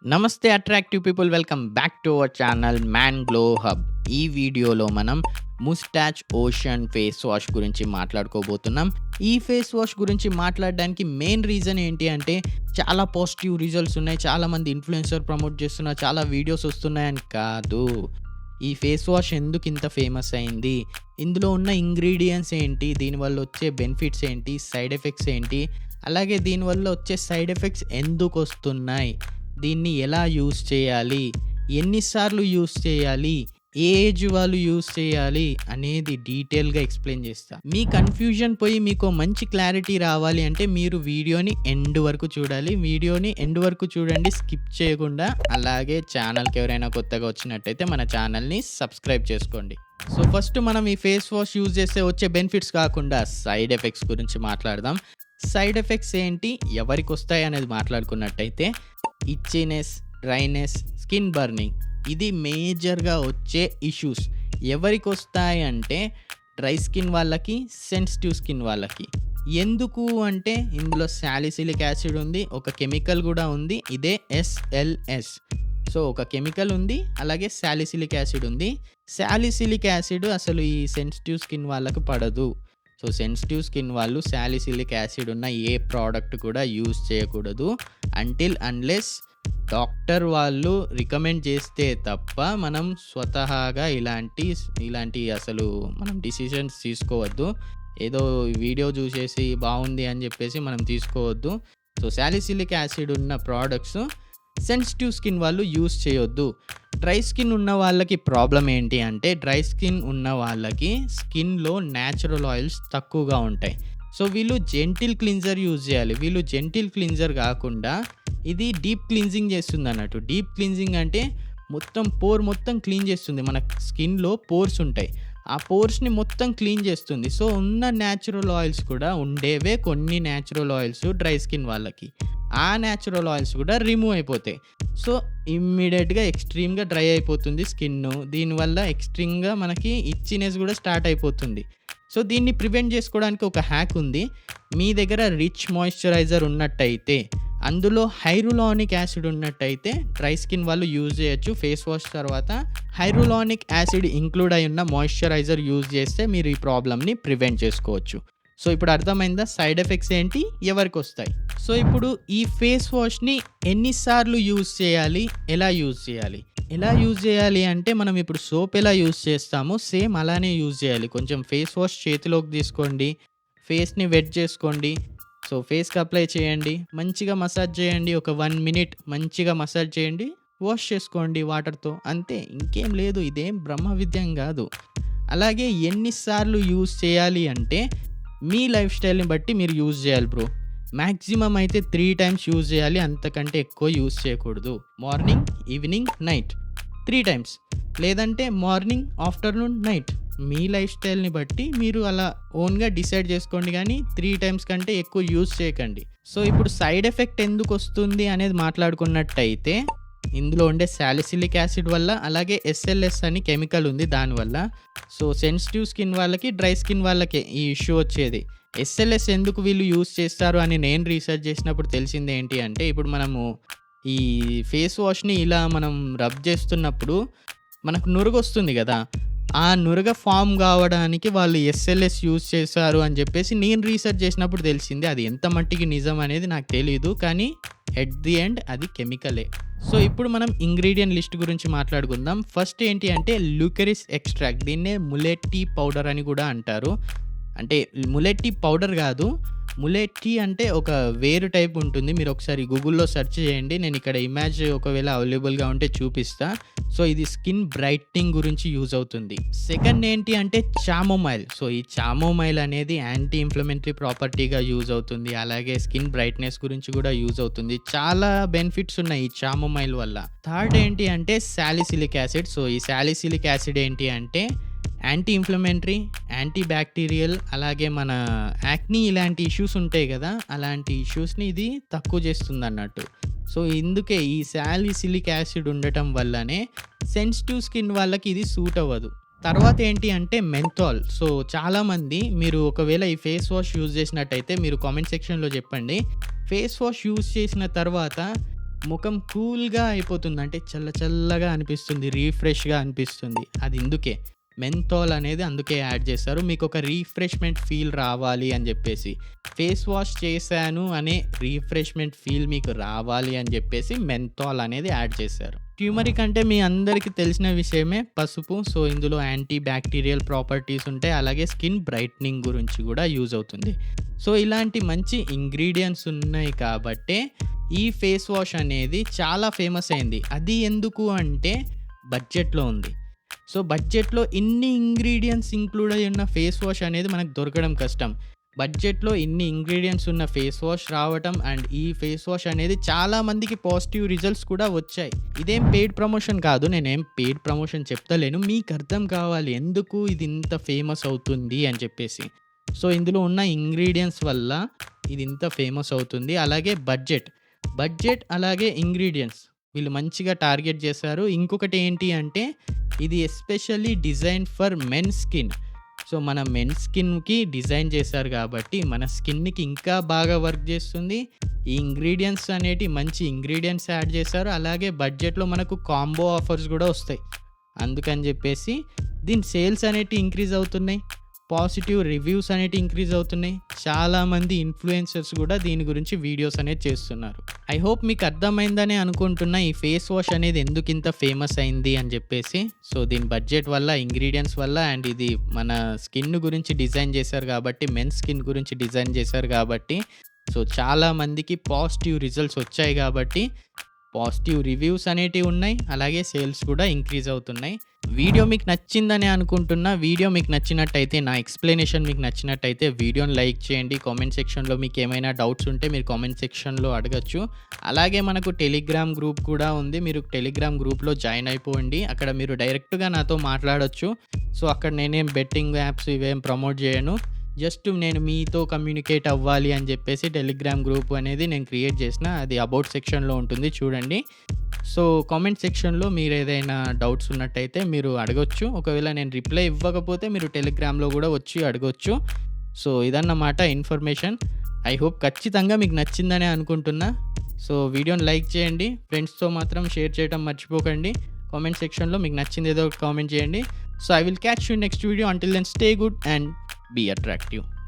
నమస్తే attractive people, welcome back to our channel man glow hub. ఈ వీడియోలో మనం ముస్టాచ్ ఓషన్ ఫేస్ వాష్ గురించి మాట్లాడుకోబోతున్నాం. ఈ ఫేస్ వాష్ గురించి మాట్లాడడానికి మెయిన్ రీజన్ ఏంటి అంటే చాలా పాజిటివ్ రిజల్ట్స్ ఉన్నాయి, చాలామంది ఇన్ఫ్లుయెన్సర్ ప్రమోట్ చేస్తున్నారు, చాలా వీడియోస్ వస్తున్నాయని కాదు. ఈ ఫేస్ వాష్ ఎందుకు ఇంత ఫేమస్ అయింది, ఇందులో ఉన్న ఇంగ్రీడియంట్స్ ఏంటి, దీనివల్ల వచ్చే బెనిఫిట్స్ ఏంటి, సైడ్ ఎఫెక్ట్స్ ఏంటి, అలాగే దీనివల్ల వచ్చే సైడ్ ఎఫెక్ట్స్ ఎందుకు వస్తున్నాయి, దీన్ని ఎలా యూజ్ చేయాలి, ఎన్నిసార్లు యూజ్ చేయాలి, ఏ ఏజ్ వాళ్ళు యూజ్ చేయాలి అనేది డీటెయిల్గా ఎక్స్ప్లెయిన్ చేస్తా. మీ కన్ఫ్యూజన్ పోయి మీకు మంచి క్లారిటీ రావాలి అంటే మీరు వీడియోని ఎండ్ వరకు చూడాలి. వీడియోని ఎండ్ వరకు చూడండి, స్కిప్ చేయకుండా. అలాగే ఛానల్కి ఎవరైనా కొత్తగా వచ్చినట్టయితే మన ఛానల్ని సబ్స్క్రైబ్ చేసుకోండి. సో ఫస్ట్ మనం ఈ ఫేస్ వాష్ యూజ్ చేస్తే వచ్చే బెనిఫిట్స్ కాకుండా సైడ్ ఎఫెక్ట్స్ గురించి మాట్లాడదాం. సైడ్ ఎఫెక్ట్స్ ఏంటి, ఎవరికి వస్తాయి అనేది మాట్లాడుకున్నట్టయితే ఇచ్చింగ్నెస్, డ్రైనెస్, స్కిన్ బర్నింగ్, ఇది మేజర్గా వచ్చే ఇష్యూస్. ఎవరికి వస్తాయి అంటే డ్రై స్కిన్ వాళ్ళకి, సెన్సిటివ్ స్కిన్ వాళ్ళకి. ఎందుకు అంటే ఇందులో సాలిసిలిక్ యాసిడ్ ఉంది, ఒక కెమికల్ కూడా ఉంది, ఇదే SLS. సో ఒక కెమికల్ ఉంది, అలాగే సాలిసిలిక్ యాసిడ్ ఉంది. సాలిసిలిక్ యాసిడ్ అసలు ఈ సెన్సిటివ్ స్కిన్ వాళ్ళకి పడదు. సో సెన్సిటివ్ స్కిన్ వాళ్ళు సాలిసిలిక్ యాసిడ్ ఉన్న ఏ ప్రోడక్ట్ కూడా యూజ్ చేయకూడదు అన్లెస్ డాక్టర్ వాళ్ళు రికమెండ్ చేస్తే తప్ప మనం స్వతహాగా ఇలాంటి అసలు మనం డిసిషన్స్ తీసుకోవద్దు. ఏదో వీడియో చూసేసి బాగుంది అని చెప్పేసి మనం తీసుకోవద్దు. సో సాలిసిలిక్ యాసిడ్ ఉన్న ప్రోడక్ట్స్ సెన్సిటివ్ స్కిన్ వాళ్ళు యూజ్ చేయొద్దు. డ్రై స్కిన్ ఉన్న వాళ్ళకి ప్రాబ్లం ఏంటి అంటే డ్రై స్కిన్ ఉన్న వాళ్ళకి స్కిన్లో న్యాచురల్ ఆయిల్స్ తక్కువగా ఉంటాయి. సో వీళ్ళు జెంటిల్ క్లిన్జర్ యూజ్ చేయాలి. వీళ్ళు జెంటిల్ క్లిన్జర్ కాకుండా ఇది డీప్ క్లిన్జింగ్ చేస్తుంది అన్నట్టు. డీప్ క్లిన్జింగ్ అంటే పోర్ మొత్తం క్లీన్ చేస్తుంది. మన స్కిన్లో పోర్స్ ఉంటాయి, ఆ పోర్స్ని మొత్తం క్లీన్ చేస్తుంది. సో ఉన్న న్యాచురల్ ఆయిల్స్ కూడా ఉండేవే కొన్ని న్యాచురల్ ఆయిల్స్ డ్రై స్కిన్ వాళ్ళకి, ఆ న్యాచురల్ ఆయిల్స్ కూడా రిమూవ్ అయిపోతాయి. సో ఇమ్మీడియట్గా ఎక్స్ట్రీమ్గా డ్రై అయిపోతుంది స్కిన్. దీనివల్ల ఎక్స్ట్రీమ్గా మనకి ఇచ్చినెస్ కూడా స్టార్ట్ అయిపోతుంది. సో దీన్ని ప్రివెంట్ చేసుకోవడానికి ఒక హ్యాక్ ఉంది. మీ దగ్గర రిచ్ మాయిశ్చరైజర్ ఉన్నట్టయితే, అందులో హైరులానిక్ యాసిడ్ ఉన్నట్టయితే డ్రై స్కిన్ వాళ్ళు యూజ్ చేయొచ్చు. ఫేస్ వాష్ తర్వాత హైరులానిక్ యాసిడ్ ఇంక్లూడ్ అయి ఉన్న మాయిశ్చరైజర్ యూజ్ చేస్తే మీరు ఈ ప్రాబ్లమ్ని ప్రివెంట్ చేసుకోవచ్చు. సో ఇప్పుడు అర్థమైందా సైడ్ ఎఫెక్ట్స్ ఏంటి, ఎవరికి వస్తాయి. సో ఇప్పుడు ఈ ఫేస్ వాష్ని ఎన్నిసార్లు యూజ్ చేయాలి, ఎలా యూజ్ చేయాలి అంటే మనం ఇప్పుడు సోప్ ఎలా యూజ్ చేస్తామో సేమ్ అలానే యూజ్ చేయాలి. కొంచెం ఫేస్ వాష్ చేతిలోకి తీసుకోండి, ఫేస్ని వెట్ చేసుకోండి. సో ఫేస్కి అప్లై చేయండి, మంచిగా మసాజ్ చేయండి, ఒక 1 minute మంచిగా మసాజ్ చేయండి, వాష్ చేసుకోండి వాటర్తో, అంతే, ఇంకేం లేదు. ఇదేం బ్రహ్మ విద్యం కాదు. అలాగే ఎన్నిసార్లు యూజ్ చేయాలి అంటే మీ లైఫ్ స్టైల్ని బట్టి మీరు యూజ్ చేయాలి బ్రో. మ్యాక్సిమం అయితే 3 times యూజ్ చేయాలి, అంతకంటే ఎక్కువ యూజ్ చేయకూడదు. మార్నింగ్, ఈవినింగ్, నైట్ 3 times, లేదంటే మార్నింగ్, ఆఫ్టర్నూన్, నైట్. మీ లైఫ్ స్టైల్ని బట్టి మీరు అలా ఓన్గా డిసైడ్ చేసుకోండి, కానీ 3 times కంటే ఎక్కువ యూజ్ చేయకండి. సో ఇప్పుడు సైడ్ ఎఫెక్ట్ ఎందుకు వస్తుంది అనేది మాట్లాడుకున్నట్టయితే ఇందులో ఉండే సాలిసిలిక్ యాసిడ్ వల్ల, అలాగే SLS అని కెమికల్ ఉంది దానివల్ల. సో సెన్సిటివ్ స్కిన్ వాళ్ళకి, డ్రై స్కిన్ వాళ్ళకి ఈ ఇష్యూ వచ్చేది. SLS ఎందుకు వీళ్ళు యూజ్ చేస్తారు అని నేను రీసెర్చ్ చేసినప్పుడు తెలిసింది ఏంటి అంటే, ఇప్పుడు మనము ఈ ఫేస్ వాష్ని ఇలా మనం రబ్ చేస్తున్నప్పుడు మనకు నురుగు వస్తుంది కదా, ఆ నురగ ఫామ్ కావడానికి వాళ్ళు SLS యూజ్ చేశారు అని చెప్పేసి నేను రీసెర్చ్ చేసినప్పుడు తెలిసింది. అది ఎంత మట్టికి నిజం అనేది నాకు తెలియదు, కానీ ఎట్ ది ఎండ్ అది కెమికలే. సో ఇప్పుడు మనం ఇంగ్రీడియంట్ లిస్ట్ గురించి మాట్లాడుకుందాం. ఫస్ట్ ఏంటి అంటే ల్యూకెరిస్ ఎక్స్ట్రాక్ట్, దీన్నే ములెట్టి పౌడర్ అని కూడా అంటారు. అంటే ములెట్టి పౌడర్ కాదు, ములెట్టి అంటే ఒక వేరు టైప్ ఉంటుంది. మీరు ఒకసారి గూగుల్లో సెర్చ్ చేయండి, నేను ఇక్కడ ఇమేజ్ ఒకవేళ అవైలబుల్గా ఉంటే చూపిస్తా. సో ఇది స్కిన్ బ్రైట్నింగ్ గురించి యూజ్ అవుతుంది. సెకండ్ ఏంటి అంటే చామోమైల్. సో ఈ చామోమైల్ అనేది యాంటీ ఇన్ఫ్లమేటరీ ప్రాపర్టీగా యూజ్ అవుతుంది, అలాగే స్కిన్ బ్రైట్నెస్ గురించి కూడా యూజ్ అవుతుంది. చాలా బెనిఫిట్స్ ఉన్నాయి ఈ చామోమైల్ వల్ల. థర్డ్ ఏంటి అంటే సాలిసిలిక్ యాసిడ్. సో ఈ సాలిసిలిక్ యాసిడ్ ఏంటి అంటే యాంటీ ఇన్ఫ్లమేటరీ, యాంటీ బ్యాక్టీరియల్, అలాగే మన యాక్నీ ఇలాంటి ఇష్యూస్ ఉంటాయి కదా, అలాంటి ఇష్యూస్ని ఇది తక్కువ చేస్తుంది అన్నట్టు. సో ఇందుకే ఈ సాలిసిలిక్ యాసిడ్ ఉండటం వల్లనే సెన్సిటివ్ స్కిన్ వాళ్ళకి ఇది సూట్ అవ్వదు. తర్వాత ఏంటి అంటే మెంథాల్. సో చాలామంది మీరు ఒకవేళ ఈ ఫేస్ వాష్ యూజ్ చేసినట్టయితే మీరు కామెంట్ సెక్షన్లో చెప్పండి. ఫేస్ వాష్ యూజ్ చేసిన తర్వాత ముఖం కూల్‌గా అయిపోతుంది. అంటే చల్ల చల్లగా అనిపిస్తుంది. రిఫ్రెష్‌గా అనిపిస్తుంది. అది ఇందుకే. మెంథాల్ అనేది అందుకే యాడ్ చేశారు. మీకొక రిఫ్రెష్‌మెంట్ ఫీల్ రావాలి అని జెప్పేసి. ఫేస్ వాష్ చేశాను అనే రిఫ్రెష్‌మెంట్ ఫీల్ మీకు రావాలి అని జెప్పేసి మెంథాల్ అనేది యాడ్ చేశారు. ట్యూమరిక్ అంటే మీ అందరికీ తెలిసిన విషయమే పసుపు. సో, ఇందులో యాంటీ బ్యాక్టీరియల్ ప్రాపర్టీస్ ఉంటాయి. అలాగే స్కిన్ బ్రైట్నింగ్ గురించి గూడా యూజ్ అవుతుంది. సో, ఇలాంటి మంచి ఇంగ్రీడియెంట్స్ ఉన్నాయి కాబట్టే ఈ ఫేస్ వాష్ అనేది చాలా ఫేమస్ అయింది. అది ఎందుకు అంటే బడ్జెట్‌లో ఉంది. సో, బడ్జెట్‌లో ఇన్ని ఇంగ్రీడియెంట్స్ ఇంక్లూడ్ అయ్యి ఉన్న ఫేస్ వాష్ అనేది మనకు దొరకడం కష్టం. బడ్జెట్‌లో ఇన్ని ఇంగ్రీడియెంట్స్ ఉన్న ఫేస్ వాష్ రావటం అండ్ ఈ ఫేస్ వాష్ అనేది చాలా మందికి పాజిటివ్ రిజల్ట్స్ కూడా వచ్చాయి. ఇదేం పెయిడ్ ప్రమోషన్ కాదు. నేనేం పెయిడ్ ప్రమోషన్ చెప్తలేను. మీకు అర్థం కావాలి ఎందుకు ఇది ఇంత ఫేమస్ అవుతుంది అని చెప్పేసి. సో, ఇందులో ఉన్న ఇంగ్రీడియెంట్స్ వల్ల ఇది ఇంత ఫేమస్ అవుతుంది. అలాగే బడ్జెట్ అలాగే ఇంగ్రీడియెంట్స్ వీళ్ళు మంచిగా టార్గెట్ చేశారు. ఇంకొకటి ఏంటి అంటే ఇది especially designed for men skin. So, మన మెన్ స్కిన్‌కి డిజైన్ చేశారు కాబట్టి మన స్కిన్‌కి ఇంకా బాగా వర్క్ చేస్తుంది. ఈ ఇంగ్రీడియెంట్స్ అనేటివి మంచి ఇంగ్రీడియెంట్స్ యాడ్ చేశారు. అలాగే బడ్జెట్‌లో మనకు కాంబో ఆఫర్స్ కూడా వస్తాయి. అందుకని చెప్పేసి దీని సేల్స్ అనేటివి ఇంక్రీజ్ అవుతున్నాయి. పాజిటివ్ రివ్యూస్ అనేటివి ఇంక్రీజ్ అవుతున్నాయి. చాలామంది ఇన్‌ఫ్లుయెన్సర్స్ కూడా దీని గురించి వీడియోస్ అనేది చేస్తున్నారు. ఐ హోప్ మీకు అర్థమైందనే అనుకుంటున్నా ఈ ఫేస్ వాష్ అనేది ఎందుకింత ఫేమస్ అయింది అని చెప్పేసి. సో, దీని బడ్జెట్ వల్ల, ఇంగ్రీడియెంట్స్ వల్ల అండ్ ఇది మన స్కిన్ గురించి డిజైన్ చేశారు కాబట్టి, మెన్స్ స్కిన్ గురించి డిజైన్ చేశారు కాబట్టి, సో, చాలా మందికి పాజిటివ్ రిజల్ట్స్ వచ్చాయి కాబట్టి, పాజిటివ్ రివ్యూస్ అనేటివి ఉన్నాయి. అలాగే సేల్స్ కూడా ఇంక్రీజ్ అవుతున్నాయి. వీడియో మీకు నచ్చిందనే అనుకుంటున్నా. వీడియో మీకు నచ్చినట్టయితే, నా ఎక్స్‌ప్లనేషన్ మీకు నచ్చినట్టయితే వీడియోని లైక్ చేయండి. కామెంట్ సెక్షన్‌లో మీకేమైనా డౌట్స్ ఉంటే మీరు కామెంట్ సెక్షన్‌లో అడగొచ్చు. అలాగే మనకు టెలిగ్రామ్ గ్రూప్ కూడా ఉంది. మీరు టెలిగ్రామ్ గ్రూప్‌లో జాయిన్ అయిపోండి. అక్కడ మీరు డైరెక్ట్‌గా నాతో మాట్లాడొచ్చు. సో, అక్కడ నేనేం బెట్టింగ్ యాప్స్ ఇవేం ప్రమోట్ చేయను. జస్ట్ నేను మీతో కమ్యూనికేట్ అవ్వాలి అని చెప్పేసి టెలిగ్రామ్ గ్రూప్ అనేది నేను క్రియేట్ చేసిన. అది అబౌట్ సెక్షన్‌లో ఉంటుంది చూడండి. సో, కామెంట్ సెక్షన్‌లో మీరు ఏదైనా డౌట్స్ ఉన్నట్టయితే మీరు అడగొచ్చు. ఒకవేళ నేను రిప్లై ఇవ్వకపోతే మీరు టెలిగ్రామ్‌లో కూడా వచ్చి అడగొచ్చు. సో, ఇదన్నమాట ఇన్ఫర్మేషన్. ఐ హోప్ ఖచ్చితంగా మీకు నచ్చిందనే అనుకుంటున్నా. సో, వీడియోని లైక్ చేయండి. ఫ్రెండ్స్‌తో మాత్రం షేర్ చేయడం మర్చిపోకండి. కామెంట్ సెక్షన్‌లో మీకు నచ్చింది ఏదో ఒకటి కామెంట్ చేయండి. So, I will catch you next video. Until then stay good and be attractive.